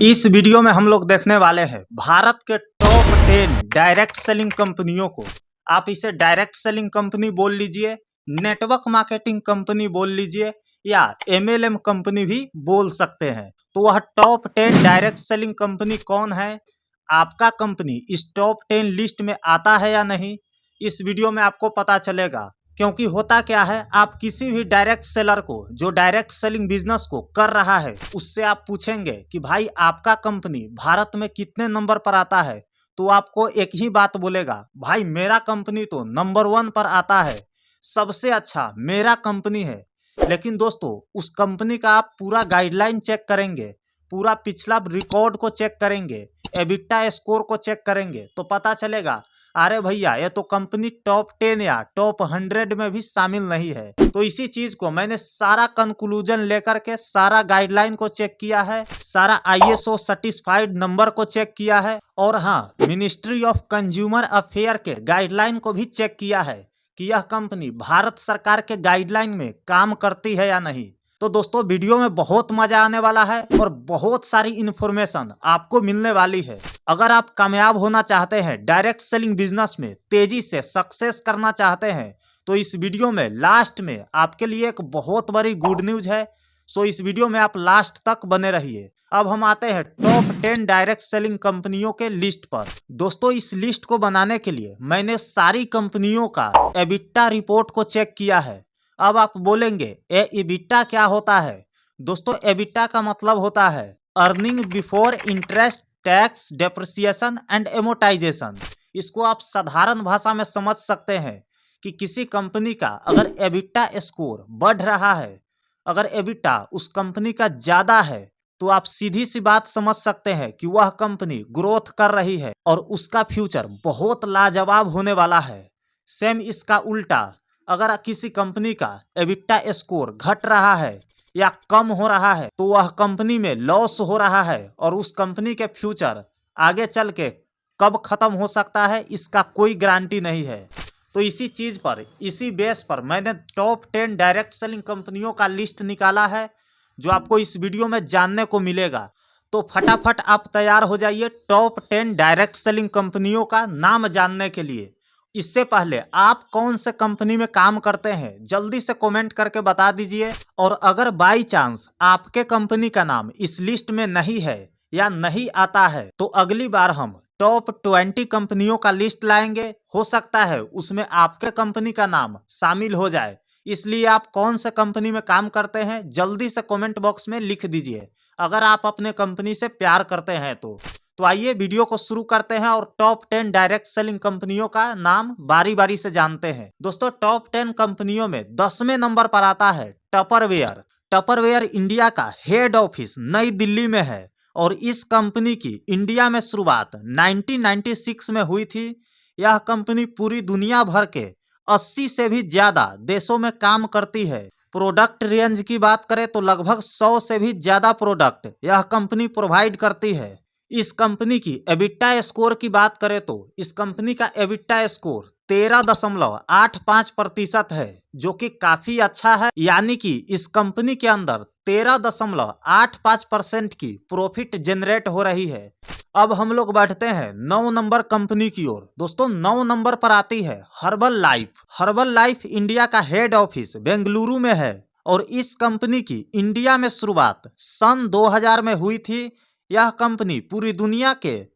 इस वीडियो में हम लोग देखने वाले हैं भारत के टॉप 10 डायरेक्ट सेलिंग कंपनियों को। आप इसे डायरेक्ट सेलिंग कंपनी बोल लीजिए, नेटवर्क मार्केटिंग कंपनी बोल लीजिए या एमएलएम कंपनी भी बोल सकते हैं। तो वह टॉप 10 डायरेक्ट सेलिंग कंपनी कौन है, आपका कंपनी इस टॉप 10 लिस्ट में आता है या नहीं, इस वीडियो में आपको पता चलेगा। क्योंकि होता क्या है, आप किसी भी डायरेक्ट सेलर को जो डायरेक्ट सेलिंग बिजनेस को कर रहा है उससे आप पूछेंगे कि भाई आपका कंपनी भारत में कितने नंबर पर आता है, तो आपको एक ही बात बोलेगा, भाई मेरा कंपनी तो नंबर 1 पर आता है, सबसे अच्छा मेरा कंपनी है। लेकिन दोस्तों उस कंपनी का आप पूरा गाइडलाइन चेक करेंगे, पूरा पिछला रिकॉर्ड को चेक करेंगे, एबिटा स्कोर को चेक करेंगे तो पता चलेगा अरे भैया ये तो कंपनी टॉप 10 या टॉप 100 में भी शामिल नहीं है। तो इसी चीज को मैंने सारा कंक्लूजन लेकर के सारा गाइडलाइन को चेक किया है, सारा आईएसओ सर्टिफाइड नंबर को चेक किया है और हाँ, मिनिस्ट्री ऑफ कंज्यूमर अफेयर के गाइडलाइन को भी चेक किया है कि यह कंपनी भारत सरकार के गाइडलाइन में काम करती है या नहीं। तो दोस्तों वीडियो में बहुत मजा आने वाला है और बहुत सारी इन्फॉर्मेशन आपको मिलने वाली है। अगर आप कामयाब होना चाहते हैं डायरेक्ट सेलिंग बिजनेस में, तेजी से सक्सेस करना चाहते हैं, तो इस वीडियो में लास्ट में आपके लिए एक बहुत बड़ी गुड न्यूज है। सो इस वीडियो में आप लास्ट तक बने रहिए। अब हम आते हैं टॉप 10 डायरेक्ट सेलिंग कंपनियों के लिस्ट पर। दोस्तों इस लिस्ट को बनाने के लिए मैंने सारी कंपनियों का एबिटा रिपोर्ट को चेक किया है। अब आप बोलेंगे एबिटा क्या होता है? दोस्तों एबिटा का मतलब होता है earning before interest tax depreciation and amortization. इसको आप साधारण भाषा में समझ सकते हैं कि किसी कंपनी का अगर एबिटा स्कोर बढ़ रहा है, अगर एबिटा उस कंपनी का ज्यादा है, तो आप सीधी सी बात समझ सकते हैं कि वह कंपनी ग्रोथ कर रही है और उसका फ्यूचर बहुत लाजवाब होने वाला है। सेम इसका उल्टा, अगर किसी कंपनी का एबिटा स्कोर घट रहा है या कम हो रहा है, तो वह कंपनी में लॉस हो रहा है और उस कंपनी के फ्यूचर आगे चल के कब खत्म हो सकता है इसका कोई गारंटी नहीं है। तो इसी चीज पर, इसी बेस पर मैंने टॉप 10 डायरेक्ट सेलिंग कंपनियों का लिस्ट निकाला है जो आपको इस वीडियो में जानने को मिलेगा। तो फटाफट आप तैयार हो जाइए टॉप 10 डायरेक्ट सेलिंग कंपनियों का नाम जानने के लिए। इससे पहले आप कौन से कंपनी में काम करते हैं जल्दी से कमेंट करके बता दीजिए। और अगर बाई चांस आपके कंपनी का नाम इस लिस्ट में नहीं है या नहीं आता है, तो अगली बार हम टॉप 20 कंपनियों का लिस्ट लाएंगे, हो सकता है उसमें आपके कंपनी का नाम शामिल हो जाए। इसलिए आप कौन से कंपनी में काम करते हैं जल्दी से कमेंट बॉक्स में लिख दीजिए, अगर आप अपने कंपनी से प्यार करते हैं तो आइए वीडियो को शुरू करते हैं और टॉप 10 डायरेक्ट सेलिंग कंपनियों का नाम बारी बारी से जानते हैं। दोस्तों टॉप 10 कंपनियों में 10वें नंबर पर आता है टपरवेयर। टपरवेयर इंडिया का हेड ऑफिस नई दिल्ली में है और इस कंपनी की इंडिया में शुरुआत 1996 में हुई थी। यह कंपनी पूरी दुनिया भर के 80 से भी ज्यादा देशों में काम करती है। प्रोडक्ट रेंज की बात करें तो लगभग 100 से भी ज्यादा प्रोडक्ट यह कंपनी प्रोवाइड करती है। इस कंपनी की एबिटा स्कोर की बात करें तो इस कंपनी का एबिटा स्कोर 13.85% है, जो कि काफी अच्छा है। यानी कि इस कंपनी के अंदर 13.85% की प्रॉफिट जनरेट हो रही है। अब हम लोग बढ़ते हैं 9 नंबर कंपनी की ओर। दोस्तों 9 नंबर पर आती है herbal life. Herbal life India का हेड ऑफिस बेंगलुरु में है और इस कंपनी की इंडिया में शुरुआत सन 2000 में हुई थी। यह कंपनी पूरी दुनिया के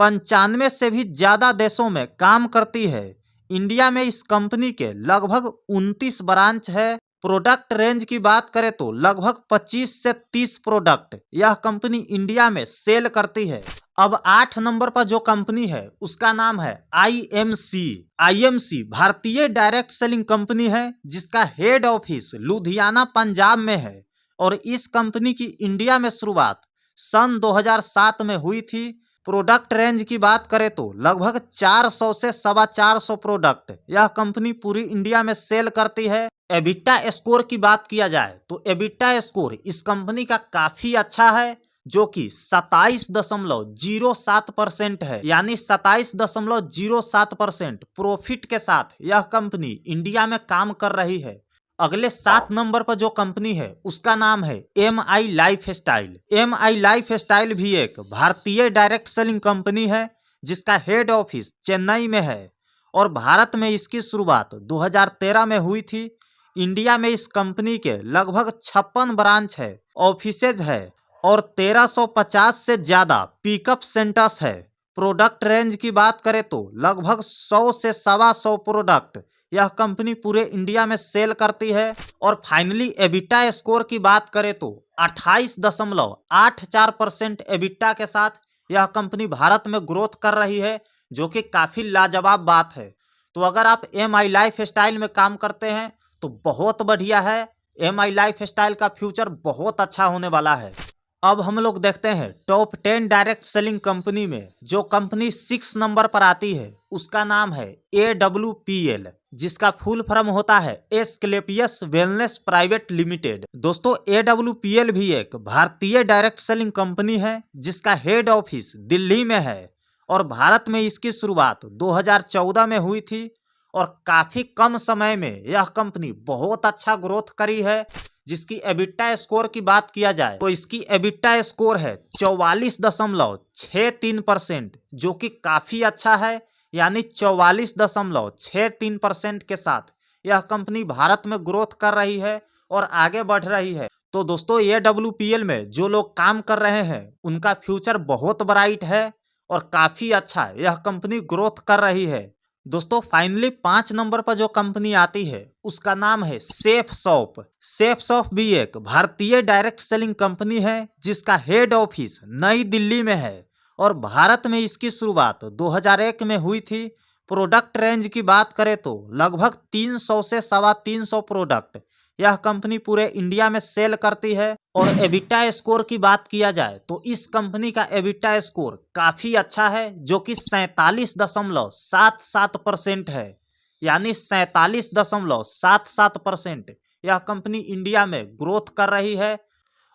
95 से भी ज्यादा देशों में काम करती है। इंडिया में इस कंपनी के लगभग 29 ब्रांच है। प्रोडक्ट रेंज की बात करें तो लगभग 25 से 30 प्रोडक्ट यह कंपनी इंडिया में सेल करती है। अब 8 नंबर पर जो कंपनी है उसका नाम है आईएमसी। आईएमसी भारतीय डायरेक्ट सेलिंग कंपनी है जिसका हेड ऑफिस लुधियाना पंजाब में है और इस कंपनी की इंडिया में शुरुआत सन 2007 में हुई थी। प्रोडक्ट रेंज की बात करें तो लगभग 400 से 450 प्रोडक्ट यह कंपनी पूरी इंडिया में सेल करती है। एबिटा स्कोर की बात किया जाए तो एबिटा स्कोर इस कंपनी का काफी अच्छा है, जो कि 27.07% है। यानी 27.07% प्रॉफिट के साथ यह कंपनी इंडिया में काम कर रही है। अगले 7 नंबर पर जो कंपनी है उसका नाम है MI life style. MI life style भी एक भारतीय डायरेक्ट सेलिंग कंपनी है जिसका हेड ऑफिस चेन्नई में है और भारत में इसकी शुरुआत 2013 में हुई थी। इंडिया में इस कंपनी के लगभग 56 ब्रांच है, ऑफिसेज है और 1350 से ज़्यादा पिकअप सेंटर्स है। प्रोडक्ट रेंज की बात करें तो लगभग 100 से 125 प्रोडक्ट यह कंपनी पूरे इंडिया में सेल करती है। और फाइनली एबिटा स्कोर की बात करें तो 28.84% एबिटा के साथ यह कंपनी भारत में ग्रोथ कर रही है, जो कि काफ़ी लाजवाब बात है। तो अगर आप MI लाइफ स्टाइल में काम करते हैं तो बहुत बढ़िया है। MI लाइफ स्टाइल का फ्यूचर बहुत अच्छा होने वाला है। अब हम लोग देखते हैं टॉप 10 डायरेक्ट सेलिंग कंपनी में जो कंपनी 6 नंबर पर आती है उसका नाम है AWPL, जिसका फुल फॉर्म होता है एस्क्लेपियस वेलनेस प्राइवेट लिमिटेड। दोस्तों AWPL भी एक भारतीय डायरेक्ट सेलिंग कंपनी है जिसका हेड ऑफिस दिल्ली में है और भारत में इसकी शुरुआत 2014 में हुई थी और काफ़ी कम समय में यह कंपनी बहुत अच्छा ग्रोथ करी है। जिसकी एबिटा स्कोर की बात किया जाए तो इसकी एबिटा स्कोर है 44.63%, जो कि काफ़ी अच्छा है। यानी 44.63% के साथ यह कंपनी भारत में ग्रोथ कर रही है और आगे बढ़ रही है। तो दोस्तों AWPL में जो लोग काम कर रहे हैं उनका फ्यूचर बहुत ब्राइट है और काफ़ी अच्छा यह कंपनी ग्रोथ कर रही है। दोस्तों फाइनली 5 नंबर पर जो कंपनी आती है उसका नाम है सेफ शॉप। सेफ शॉप भी एक भारतीय डायरेक्ट सेलिंग कंपनी है जिसका हेड ऑफिस नई दिल्ली में है और भारत में इसकी शुरुआत 2001 में हुई थी। प्रोडक्ट रेंज की बात करें तो लगभग 300 से 350 प्रोडक्ट यह कंपनी पूरे इंडिया में सेल करती है। और एबिटा स्कोर की बात किया जाए तो इस कंपनी का एबिटा स्कोर काफ़ी अच्छा है, जो कि 47.77% है। यानी 47.77% यह कंपनी इंडिया में ग्रोथ कर रही है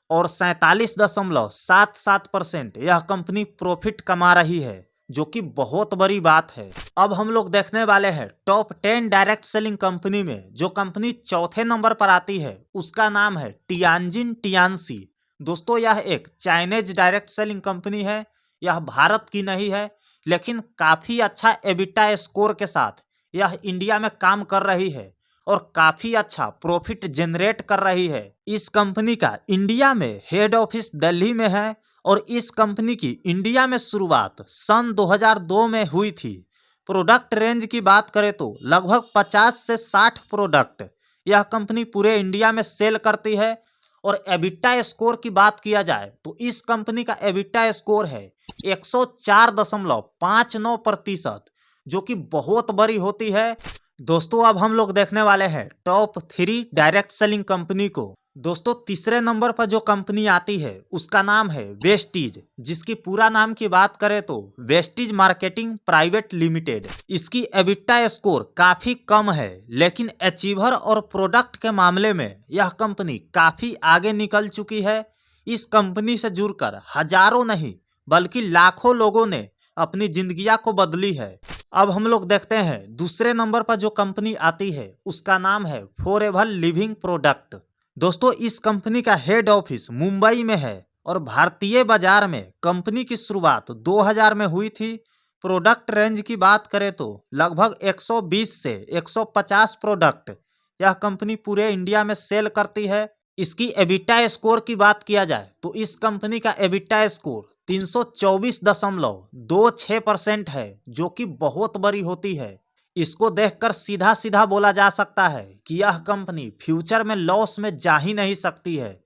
और 47.77% यह कंपनी प्रॉफिट कमा रही है, जो कि बहुत बड़ी बात है। अब हम लोग देखने वाले हैं टॉप 10 डायरेक्ट सेलिंग कंपनी में जो कंपनी चौथे नंबर पर आती है उसका नाम है टियानजिन टियानसी। दोस्तों यह एक चाइनीज डायरेक्ट सेलिंग कंपनी है। यह भारत की नहीं है लेकिन काफ़ी अच्छा एबिटा स्कोर के साथ यह इंडिया में काम कर रही है और काफ़ी अच्छा प्रॉफिट जनरेट कर रही है। इस कंपनी का इंडिया में हेड ऑफिस दिल्ली में है और इस कंपनी की इंडिया में शुरुआत सन 2002 में हुई थी। प्रोडक्ट रेंज की बात करें तो लगभग 50 से 60 प्रोडक्ट यह कंपनी पूरे इंडिया में सेल करती है। और एबिटा स्कोर की बात किया जाए तो इस कंपनी का एबिटा स्कोर है 104.59%, जो कि बहुत बड़ी होती है। दोस्तों अब हम लोग देखने वाले हैं टॉप 3 डायरेक्ट सेलिंग कंपनी को। दोस्तों तीसरे नंबर पर जो कंपनी आती है उसका नाम है वेस्टीज, जिसकी पूरा नाम की बात करें तो वेस्टीज मार्केटिंग प्राइवेट लिमिटेड। इसकी एबिटा स्कोर काफ़ी कम है लेकिन अचीवर और प्रोडक्ट के मामले में यह कंपनी काफ़ी आगे निकल चुकी है। इस कंपनी से जुड़कर हजारों नहीं बल्कि लाखों लोगों ने अपनी जिंदगियां को बदली है। अब हम लोग देखते हैं दूसरे नंबर पर जो कंपनी आती है उसका नाम है फॉरएवर लिविंग प्रोडक्ट। दोस्तों इस कंपनी का हेड ऑफिस मुंबई में है और भारतीय बाजार में कंपनी की शुरुआत 2000 में हुई थी। प्रोडक्ट रेंज की बात करें तो लगभग 120 से 150 प्रोडक्ट यह कंपनी पूरे इंडिया में सेल करती है। इसकी एबिटा स्कोर की बात किया जाए तो इस कंपनी का एबिटा स्कोर 324.26% है, जो कि बहुत बड़ी होती है। इसको देखकर सीधा सीधा बोला जा सकता है कि यह कंपनी फ्यूचर में लॉस में जा ही नहीं सकती है,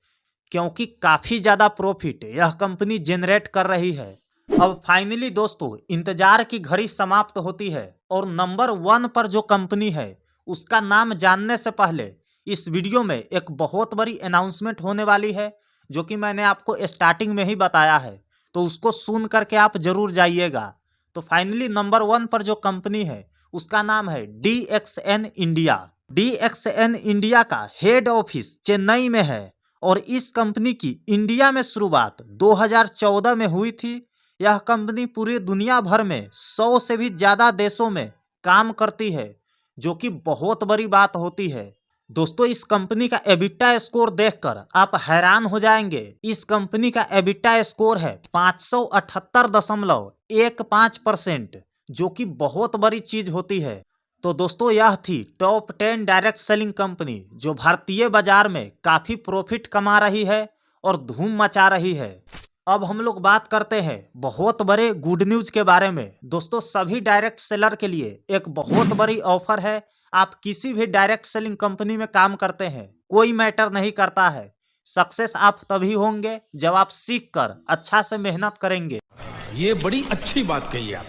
क्योंकि काफ़ी ज़्यादा प्रॉफिट यह कंपनी जनरेट कर रही है। अब फाइनली दोस्तों इंतजार की घड़ी समाप्त होती है और नंबर 1 पर जो कंपनी है उसका नाम जानने से पहले इस वीडियो में एक बहुत बड़ी अनाउंसमेंट होने वाली है, जो कि मैंने आपको स्टार्टिंग में ही बताया है, तो उसको सुन करके आप जरूर जाइएगा। तो फाइनली नंबर 1 पर जो कंपनी है उसका नाम है DXN इंडिया। DXN इंडिया का हेड ऑफिस चेन्नई में है और इस कंपनी की इंडिया में शुरुआत 2014 में हुई थी। यह कंपनी पूरी दुनिया भर में 100 से भी ज़्यादा देशों में काम करती है, जो कि बहुत बड़ी बात होती है। दोस्तों इस कंपनी का एबिटा स्कोर देखकर आप हैरान हो जाएंगे। इस कंपनी का एबिटा स्कोर है 578.15%, जो कि बहुत बड़ी चीज होती है। तो दोस्तों यह थी टॉप 10 डायरेक्ट सेलिंग कंपनी जो भारतीय बाजार में काफी प्रॉफिट कमा रही है और धूम मचा रही है। अब हम लोग बात करते हैं बहुत बड़े गुड न्यूज के बारे में। दोस्तों सभी डायरेक्ट सेलर के लिए एक बहुत बड़ी ऑफर है। आप किसी भी डायरेक्ट सेलिंग कंपनी में काम करते हैं, कोई मैटर नहीं करता है। सक्सेस आप तभी होंगे जब आप सीख कर अच्छा से मेहनत करेंगे। ये बड़ी अच्छी बात कही आप।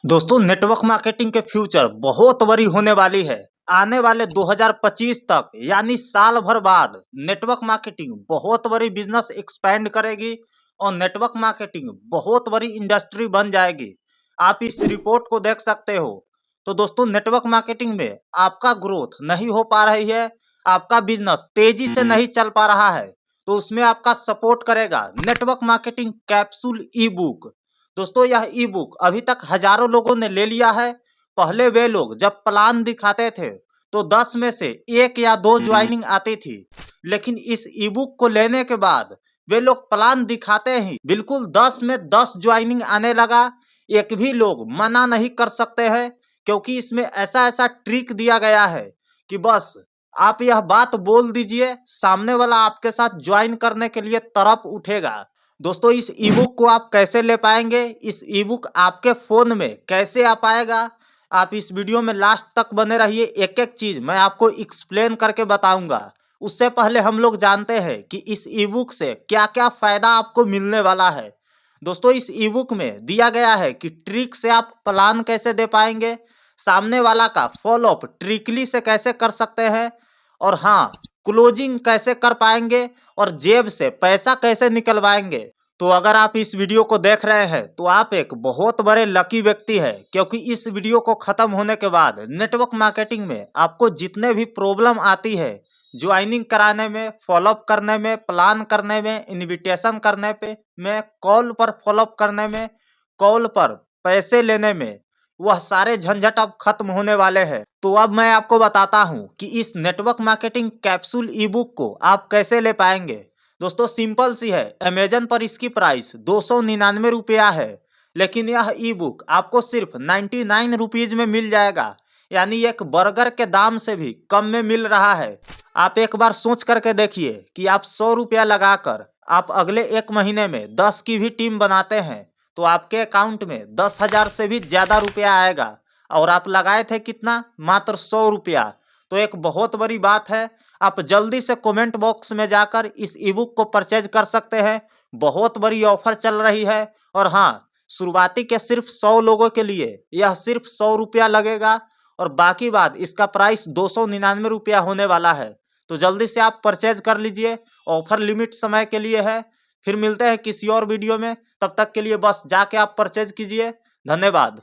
दोस्तों नेटवर्क मार्केटिंग के फ्यूचर बहुत बड़ी होने वाली है। आने वाले 2025 तक यानी साल भर बाद नेटवर्क मार्केटिंग बहुत बड़ी बिजनेस एक्सपेंड करेगी और नेटवर्क मार्केटिंग बहुत बड़ी इंडस्ट्री बन जाएगी। आप इस रिपोर्ट को देख सकते हो। तो दोस्तों नेटवर्क मार्केटिंग में आपका ग्रोथ नहीं हो पा रही है, आपका बिजनेस तेजी से नहीं चल पा रहा है, तो उसमें आपका सपोर्ट करेगा नेटवर्क मार्केटिंग कैप्सूल ई बुक। दोस्तों यह ई बुक अभी तक हजारों लोगों ने ले लिया है। पहले वे लोग जब प्लान दिखाते थे तो 10 में से 1 या 2 ज्वाइनिंग आती थी, लेकिन इस ई बुक को लेने के बाद वे लोग प्लान दिखाते ही बिल्कुल 10 में 10 ज्वाइनिंग आने लगा। एक भी लोग मना नहीं कर सकते हैं, क्योंकि इसमें ऐसा ऐसा ट्रिक दिया गया है कि बस आप यह बात बोल दीजिए, सामने वाला आपके साथ ज्वाइन करने के लिए तरफ उठेगा। दोस्तों इस ई बुक को आप कैसे ले पाएंगे, इस ई बुक आपके फोन में कैसे आ पाएगा, आप इस वीडियो में लास्ट तक बने रहिए। एक एक चीज मैं आपको एक्सप्लेन करके बताऊंगा। उससे पहले हम लोग जानते हैं कि इस ई बुक से क्या क्या फायदा आपको मिलने वाला है। दोस्तों इस ई बुक में दिया गया है कि ट्रिक से आप प्लान कैसे दे पाएंगे, सामने वाला का फॉलो अप ट्रिकली से कैसे कर सकते हैं, और हाँ क्लोजिंग कैसे कर पाएंगे, और जेब से पैसा कैसे निकलवाएंगे। तो अगर आप इस वीडियो को देख रहे हैं तो आप एक बहुत बड़े लकी व्यक्ति हैं, क्योंकि इस वीडियो को खत्म होने के बाद नेटवर्क मार्केटिंग में आपको जितने भी प्रॉब्लम आती है, ज्वाइनिंग कराने में, फॉलोअप करने में, प्लान करने में, इनविटेशन करने पे में, कॉल पर फॉलोअप करने में, कॉल पर पैसे लेने में, वह सारे झंझट अब खत्म होने वाले हैं। तो अब मैं आपको बताता हूं कि इस नेटवर्क मार्केटिंग कैप्सूल ई बुक को आप कैसे ले पाएंगे। दोस्तों सिंपल सी है, अमेजन पर इसकी प्राइस 299 रुपया है, लेकिन यह ई बुक आपको सिर्फ 99 रुपीज में मिल जाएगा, यानी एक बर्गर के दाम से भी कम में मिल रहा है। आप एक बार सोच करके देखिए कि आप 100 रुपया लगाकर आप अगले 1 महीने में 10 की भी टीम बनाते हैं तो आपके अकाउंट में 10,000 से भी ज्यादा रुपया आएगा, और आप लगाए थे कितना, मात्र 100 रुपया। तो एक बहुत बड़ी बात है। आप जल्दी से कमेंट बॉक्स में जाकर इस ई बुक को परचेज कर सकते हैं। बहुत बड़ी ऑफर चल रही है, और हाँ शुरुआती के सिर्फ 100 लोगों के लिए यह सिर्फ 100 रुपया लगेगा, और बाकी बात इसका प्राइस 299 रुपया होने वाला है। तो जल्दी से आप परचेज कर लीजिए, ऑफर लिमिट समय के लिए है। फिर मिलते हैं किसी और वीडियो में, तब तक के लिए बस जाके आप परचेज कीजिए। धन्यवाद।